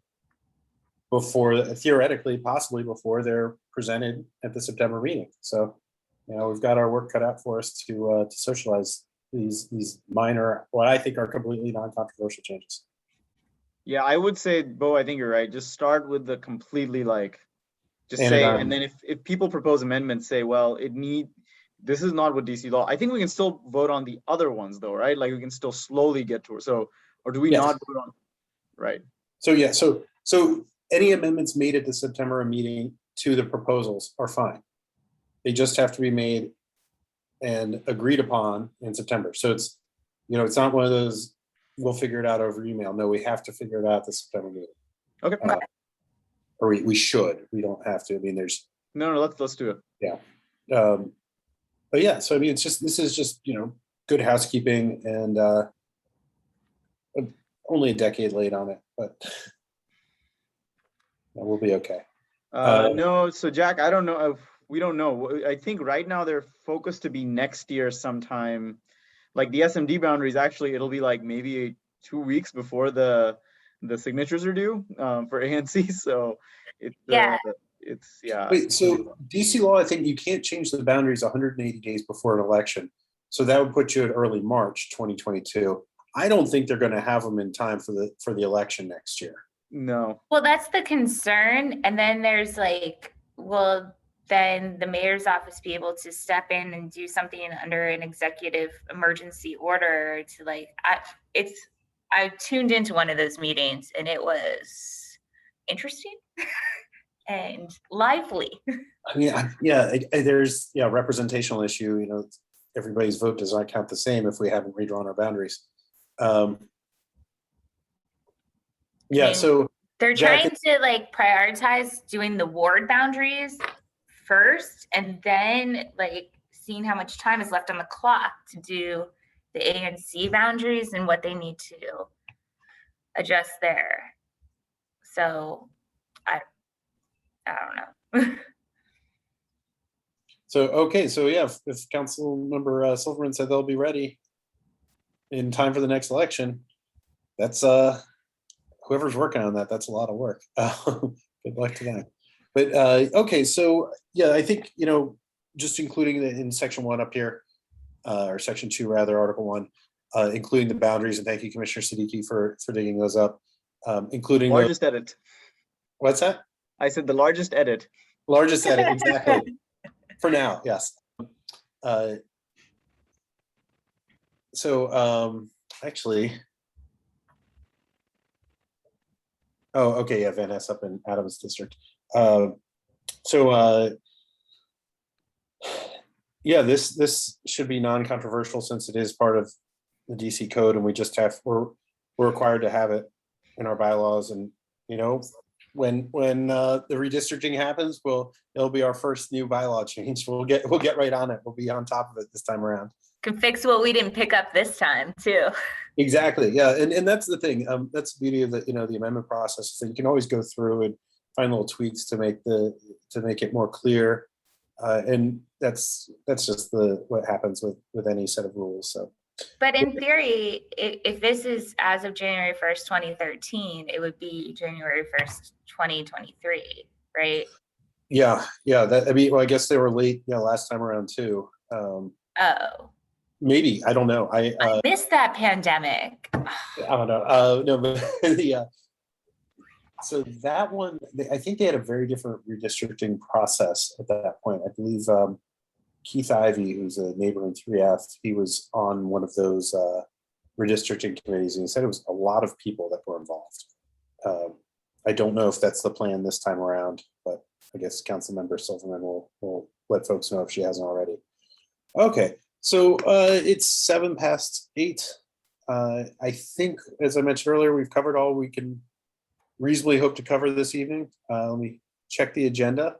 before, theoretically, possibly before they're presented at the September meeting. So, we've got our work cut out for us to socialize these minor, what I think are completely non-controversial changes. Yeah, I would say, Bo, I think you're right. Just start with the completely just And say, and then if people propose amendments, say, well, this is not what DC law. I think we can still vote on the other ones though, right? We can still slowly get to it. So, or do we not vote on? Right. So so any amendments made at the September meeting to the proposals are fine. They just have to be made and agreed upon in September. So it's not one of those we'll figure it out over email. No, we have to figure it out at the September meeting. Okay. Or we should. We don't have to. I mean, there's No, let's do it. but yeah, so I mean, this is just, good housekeeping, and only a decade late on it, but we'll be okay. No, so Jack, I don't know if we don't know. I think right now they're focused to be next year sometime. Like the SMD boundaries, actually, it'll be like maybe 2 weeks before the signatures are due for ANC. So it's yeah. Wait, so DC law, I think you can't change the boundaries 180 days before an election. So that would put you at early March 2022. I don't think they're going to have them in time for the election next year. No. Well, that's the concern. And then there's like, will then the mayor's office be able to step in and do something under an executive emergency order to like, I tuned into one of those meetings and it was interesting and lively. I mean, there's representational issue. Everybody's vote does not count the same if we haven't redrawn our boundaries. So they're trying to like prioritize doing the ward boundaries first, and then like seeing how much time is left on the clock to do the ANC boundaries and what they need to adjust there. So I don't know. So yeah, if Council Member Silverman said they'll be ready in time for the next election, that's whoever's working on that. That's a lot of work. Good luck to them. But okay, so yeah, I think just including in section 1 up here, or section 2 rather, article 1, including the boundaries, and thank you, Commissioner Siddiqui, for digging those up, including largest edit. What's that? I said the largest edit. Largest edit, exactly. For now, yes. Actually, okay, yeah, Van Ness up in Adams District. Yeah, this should be non-controversial since it is part of the DC code, and we're required to have it in our bylaws. And when the redistricting happens, it'll be our first new bylaw change. We'll get right on it. We'll be on top of it this time around. Can fix what we didn't pick up this time too. Exactly. Yeah, and that's the thing. That's the beauty of the the amendment process, is that you can always go through and find little tweaks to make it more clear. And that's just what happens with any set of rules. So. But in theory, if this is as of January 1st, 2013, it would be January 1st, 2023, right? Yeah. I guess they were late, last time around too. Maybe, I don't know. I missed that pandemic. I don't know. No, but so that one, I think they had a very different redistricting process at that point. I believe Keith Ivey, who's a neighbor in 3F, he was on one of those redistricting committees, and he said it was a lot of people that were involved. I don't know if that's the plan this time around, but I guess Councilmember Silverman will let folks know if she hasn't already. Okay, so it's 8:07. I think, as I mentioned earlier, we've covered all we can reasonably hope to cover this evening. Let me check the agenda.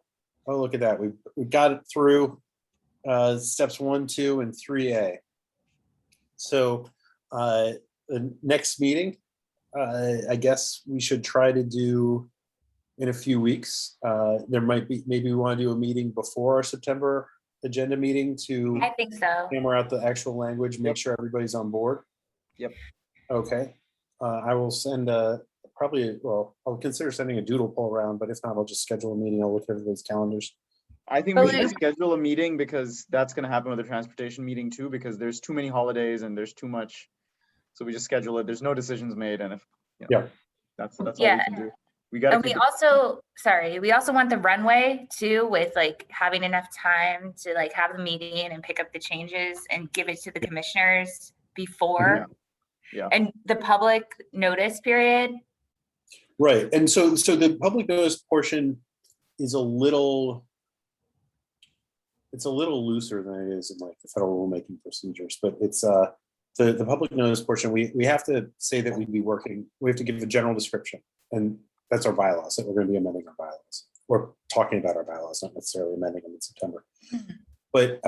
Oh, look at that. We got it through steps 1, 2, and 3A. So the next meeting, I guess we should try to do in a few weeks. There might be, maybe we want to do a meeting before our September agenda meeting to I think so. hammer out the actual language, make sure everybody's on board. Yep. Okay. I will send I'll consider sending a doodle poll around, but if not, I'll just schedule a meeting. I'll look at everybody's calendars. I think we should schedule a meeting, because that's going to happen with the transportation meeting too, because there's too many holidays and there's too much. So we just schedule it. There's no decisions made, and if that's all we can do. We got. And we also want the runway too, with like having enough time to like have the meeting and pick up the changes and give it to the commissioners before. Yeah. And the public notice period. Right, and so the public notice portion is a little looser than it is in like the federal rulemaking procedures, but it's the public notice portion, we have to say that we'd be working, we have to give a general description. And that's our bylaws, that we're going to be amending our bylaws. We're talking about our bylaws, not necessarily amending them in September. But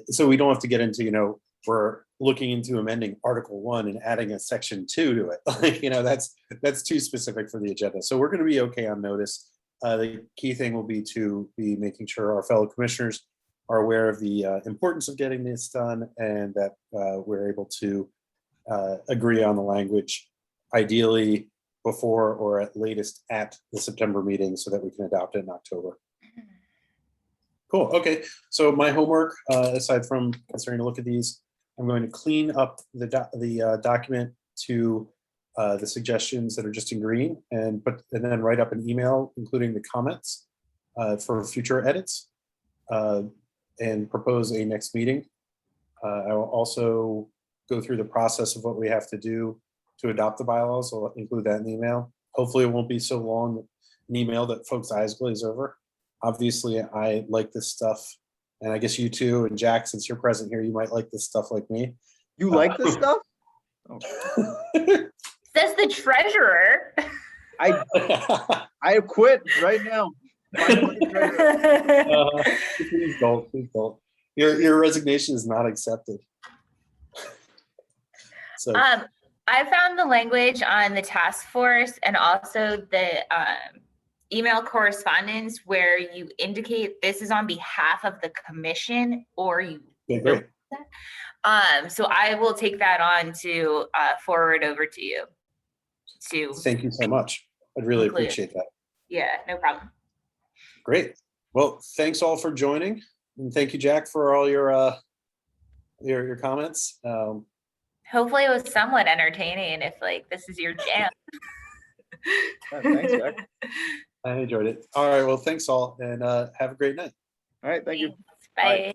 so we don't have to get into, we're looking into amending Article 1 and adding a Section 2 to it. That's too specific for the agenda. So we're going to be okay on notice. The key thing will be to be making sure our fellow commissioners are aware of the importance of getting this done, and that we're able to agree on the language, ideally before or at latest at the September meeting, so that we can adopt it in October. Cool. Okay. So my homework, aside from starting to look at these, I'm going to clean up the document to the suggestions that are just in green, and then write up an email including the comments for future edits, and propose a next meeting. I will also go through the process of what we have to do to adopt the bylaws. I'll include that in the email. Hopefully it won't be so long an email that folks' eyes glaze over. Obviously, I like this stuff, and I guess you too, and Jack, since you're present here, you might like this stuff like me. You like this stuff? Oh. Says the treasurer. I quit right now. Please don't. Please don't. Your resignation is not accepted. So I found the language on the task force and also the email correspondence where you indicate this is on behalf of the commission, or you. okay, great. So I will take that on to forward over to you. Thank you so much. I'd really include. appreciate that. Yeah, no problem. Great. Well, thanks all for joining, and thank you, Jack, for all your comments. Hopefully it was somewhat entertaining if this is your jam. Thanks, Jack. I enjoyed it. All right. Well, thanks all, and have a great night. All right. Thank you. Bye.